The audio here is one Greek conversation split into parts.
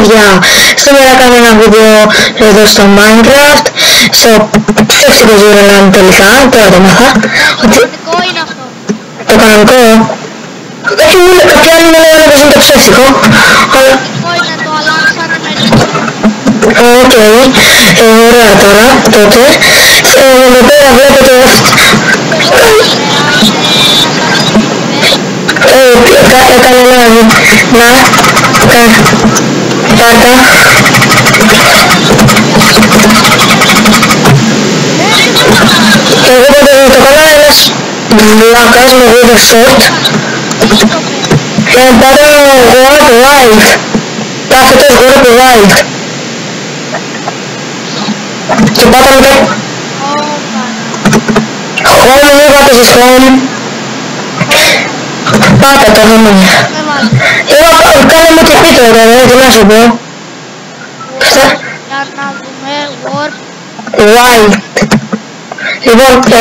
παιδιά, σήμερα κάνω ένα βίντεο εδώ στο Minecraft, στο ψεύτικο Zeroland τελικά, τώρα το μάθα. Το κανονικό είναι αυτό. Το κανονικό. Κάποιοι άλλοι μου λέγανε πως είναι το ψεύτικο. Το είναι, το αλλάξανε μερικοί. Οκ, ωραία τώρα, τότε. Εδώ πέρα βλέπετε έκανε πάτα. Εγώ πάντως το κάνω ένας βλάκας με wither short. Πάτα warp wild. Κάθετος warp wild. Και πάτα μετά home, μη πάτησες home. Πάτα το home. Κάνε μου και πείτε τώρα, τι να σου πω. Για να δούμε warp. Wild. Λοιπόν, και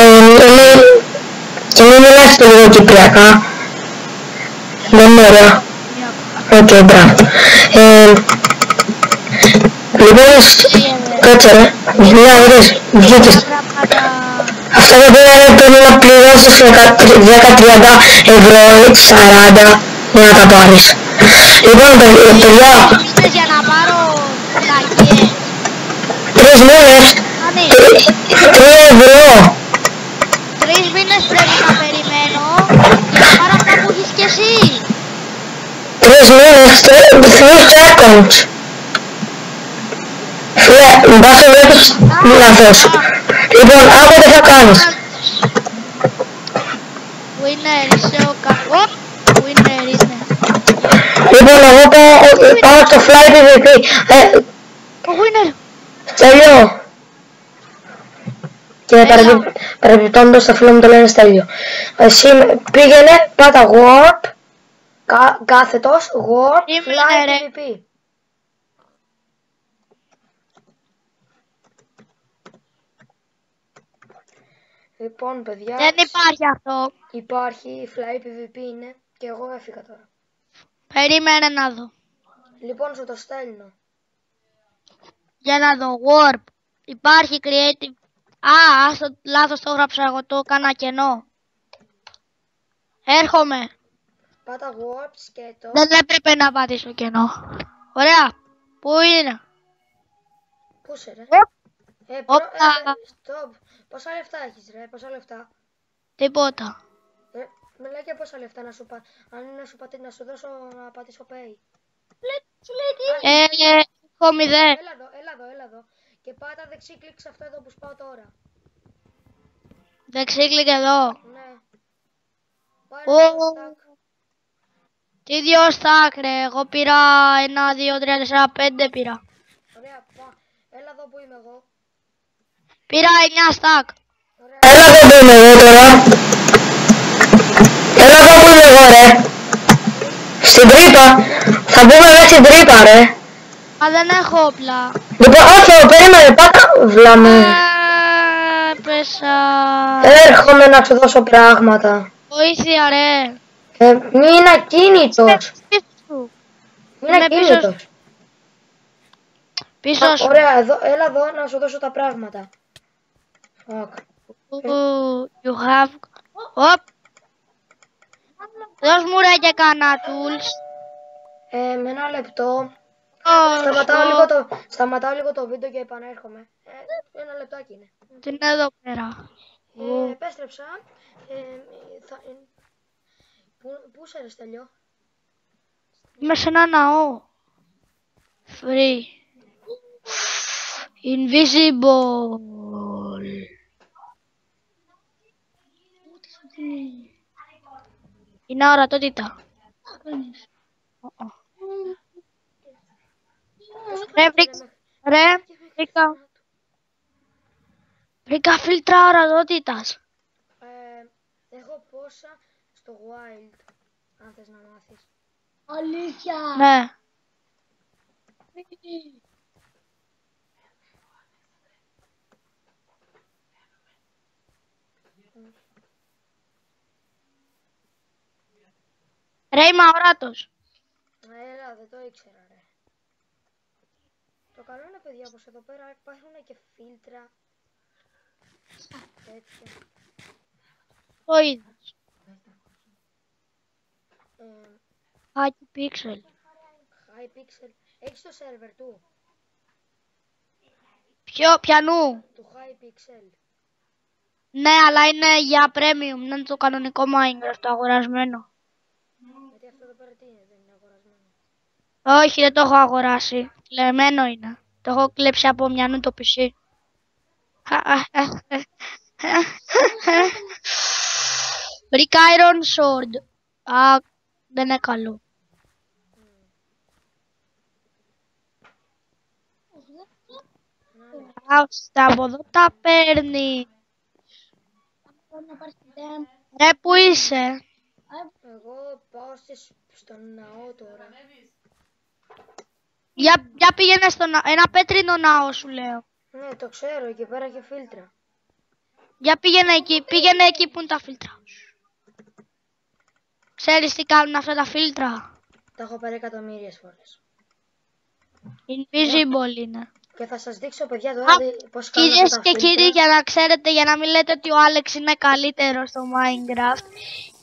μην μιλάς και λίγο κυπριακά. Δεν είναι ωραία. Οκ, μπράβο. Λοιπόν, κάτσε ρε. Μια ώρες, βγήκες. Αυτά τα πέρα πρέπει να πληρώσεις 10-30 ευρώ, 40 για να τα πάρεις. Λοιπόν, παιδιά, Για να πάρω λαγιές. 3 μήνες, 3 ευρώ. 3 μήνες πρέπει να περιμένω για να πάρω αυτά που έχεις και εσύ. 3 μήνες, 3 seconds. Φίλε, μπας το βλέπεις λάθος. Λοιπόν, άκου τι θα κάνεις. Winner είσαι ο κακό. Winner είναι. Λοιπόν, εγώ πάω στο Fly PvP. Ο winner. Στέλιο. Και παρεμπιπτόντως το φίλο μου το λένε Στέλιο. Εσύ πήγαινε, πάτα warp, κάθετος, warp, Fly PvP. Λοιπόν, παιδιά, Δεν υπάρχει αυτό. υπάρχει, Fly PvP είναι και εγώ έφυγα τώρα. Περίμενε να δω. Λοιπόν, σου το στέλνω. Για να δω. Warp. Υπάρχει creative. Λάθος το έγραψα εγώ. Το έκανα κενό. Έρχομαι. Πάτα warp, σκέτο. Δεν έπρεπε να πατήσω κενό. Ωραία. Πού είναι? Πού είσαι ρε? Όπα. Stop. Πόσα λεφτά έχεις ρε? Πόσα λεφτά? Τίποτα. Μιλάει και πόσα λεφτά να σου αν είναι να σου δώσω να πατήσω pay. Έχω 0. Έλα εδώ. Και πάτα δεξί κλικ σε αυτό εδώ που σπάω τώρα. Δεξί κλικ εδώ. Ναι. Πάρε Ω. το stack. Τι 2 stack ρε? Εγώ πήρα 1, 2, 3, 4, 5 πήρα. Ωραία, έλα εδώ που είμαι εγώ. Πήρα 9 stack. Έλα εδώ που είμαι εγώ τώρα. Έλα εδώ που είμαι εγώ ρε. Στην τρύπα. Θα μπούμε μέσα στην τρύπα ρε. Α, δεν έχω όπλα. Λοιπόν, όχι, περίμενε, πάτα βλάμε. Πέσα. Έρχομαι να σου δώσω πράγματα. Βοήθεια ρε. Μην ακίνητος. Μην ακίνητος. Πίσω σου. Ωραία, έλα εδώ να σου δώσω τα πράγματα. You have. Οπ. Δώσ' μου ρε και κανένα tools. Με ένα λεπτό. Σταματάω λίγο το βίντεο και επανέρχομαι. Ένα λεπτάκι είναι. Τι είναι εδώ πέρα? Επέστρεψα. Πού είσαι ρε Στέλιο? Είμαι σε ένα ναό. Free. Invisible. Είναι ορατότητα. Βρήκα φίλτρα ορατότητας. Έχω πόσα στο wild, αν θες να μάθεις. Αλήθεια. Ναι. Ρε είμαι αοράτος. Έλα, δεν το ήξερα ρε. Το καλό είναι, παιδιά, πως εδώ πέρα υπάρχουν και φίλτρα. Τέτοια. Το είδες. Hypixel. Hypixel. Έχεις το σερβερ του. Πιανού. Του Hypixel. Ναι, αλλά είναι για premium, δεν είναι το κανονικό Minecraft, το αγορασμένο. Γιατί αυτό εδώ πέρα τι είναι, δεν είναι αγορασμένο. Όχι, δεν το έχω αγοράσει. Κλεμμένο είναι. Το έχω κλέψει από μιανού το PC. Brick Iron Sword. Α, δεν είναι καλό. Άστα από εδώ τα παίρνει. Ρε, πού είσαι? Εγώ πάω στον ναό τώρα. Για πήγαινε στο ένα πέτρινο ναό σου λέω. Ναι, το ξέρω, εκεί πέρα και φίλτρα. Για πήγαινε εκεί που είναι τα φίλτρα. Ξέρεις τι κάνουν αυτά τα φίλτρα? Τα έχω πάρει εκατομμύριες φορές. Invisible είναι. Και θα σας δείξω, παιδιά, τώρα πώς κάνουν Κυρίες αυτά τα και κύριοι, για να ξέρετε, για να μην λέτε ότι ο Άλεξ είναι καλύτερος στο Minecraft.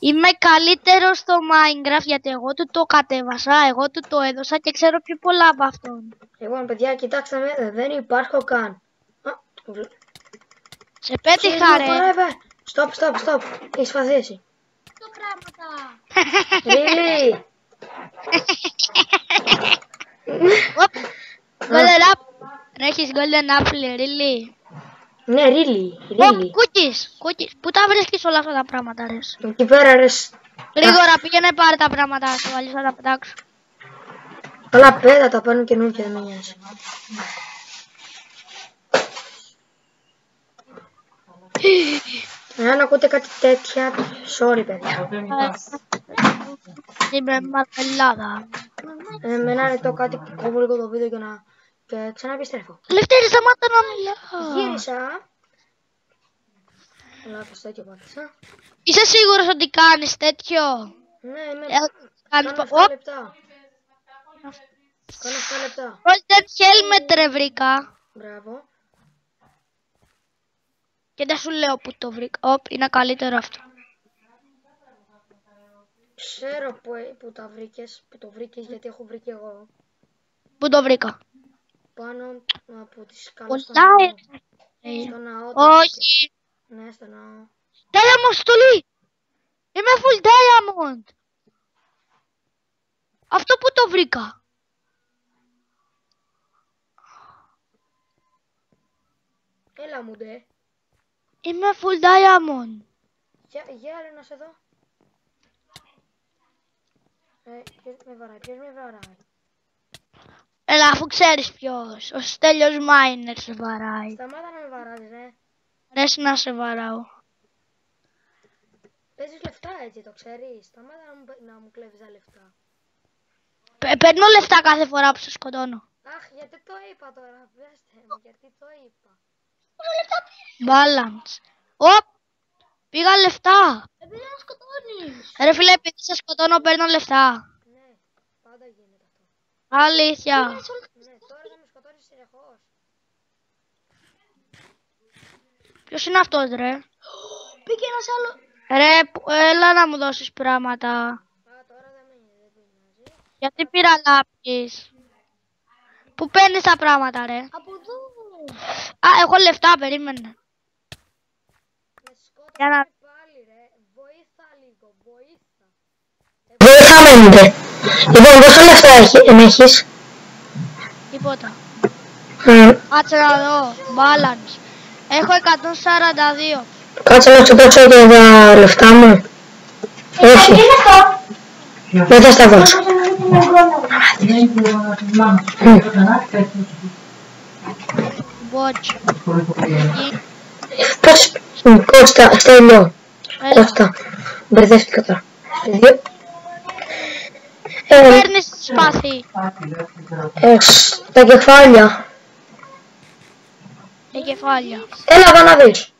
Είμαι καλύτερος στο Minecraft γιατί εγώ του το κατέβασα, εγώ του το έδωσα και ξέρω πιο πολλά από αυτόν. Λοιπόν, παιδιά, κοιτάξτε με, δεν υπάρχω καν. Σε πέτυχα, ρε. Stop. Έχεις φαθήσει. Το πράγματα. Really? Golden Apple. Έχεις Golden Apple, really? Ναι, really. Cookies. Πού τα βρίσκεις όλα αυτά τα πράγματα, ρε? Εκεί πέρα, ρε. Γρήγορα πήγαινε πάρε τα πράγματα σου, αλλιώς θα τα πετάξω. Καλά, πέτα τα παίρνουν καινούργια, δεν με νοιάζει. Αν ακούτε κάτι τέτοια, sorry, παιδιά. Είμαι μαρμελάδα. Εμένα είναι το κάτι που κόβω λίγο το βίντεο για να... και ξαναεπιστρέφω. Λευτέρη, σταμάτα να μιλάω. Γύρισα. Λάθος τέτοιο πάθησα. Είσαι σίγουρος ότι κάνεις τέτοιο? Ναι, είμαι... Κάνεις Κάνω 7 λεπτά. Κάνω 7 λεπτά. Golden Helmet ρε βρήκα. Μπράβο. Και δεν σου λέω που το βρήκα. Είναι καλύτερο αυτό. Ξέρω που τα βρήκες, που το βρήκες, γιατί έχω βρει και εγώ. Πού το βρήκα? Πάνω από τις σκάλες στο ναό. Στο ναό. Όχι. Ναι, στο ναό. Diamond στολή. Είμαι full diamond. Αυτό που το βρήκα? Έλα μου ντε. Είμαι full diamond. Για άλλο να σε δω. Ποιος με βαράει. Έλα, αφού ξέρεις ποιος. Ο Στέλιος Miner σε βαράει. Σταμάτα να με βαράζεις, ρε. Αρέσει να σε βαράω. Παίζεις λεφτά έτσι, το ξέρεις. Σταμάτα να μου κλέβεις τα λεφτά. Παίρνω λεφτά κάθε φορά που σε σκοτώνω. Αχ, γιατί το είπα τώρα, πέστε μου, γιατί το είπα. Balance. Οπ! Πήγα λεφτά. Επειδή να σκοτώνεις. Ρε φίλε, επειδή σε σκοτώνω παίρνω λεφτά. Ναι, πάντα γίνεται αυτό. Αλήθεια. Ναι, τώρα θα με σκοτώνεις συνεχώς. Ποιος είναι αυτός ρε? Πήγε ένας άλλο. Ρε, έλα να μου δώσεις πράγματα. Τώρα δεν με νοιάζει. Γιατί πήρα λάπης? Πού παίρνεις τα πράγματα ρε? Από εδώ. Έχω λεφτά, περίμενε. Με Για να... σκότωσαν πάλι ρε. Βοήθα λίγο, βοήθα. Βοηθάμε. Λοιπόν, πόσα λεφτά έχεις? Τίποτα. Κάτσε να δω. Balance. Έχω 142. Κάτσε να σου παίξω και τα λεφτά μου. Όχι. Δεν θα στα δώσω. Watch. Πώς... Κώστα, Στέλιο. Κώστα. Μπερδεύτηκα τώρα. Παίρνεις σπάθη. Τα κεφάλια. Τα κεφάλια. Έλα, να δεις.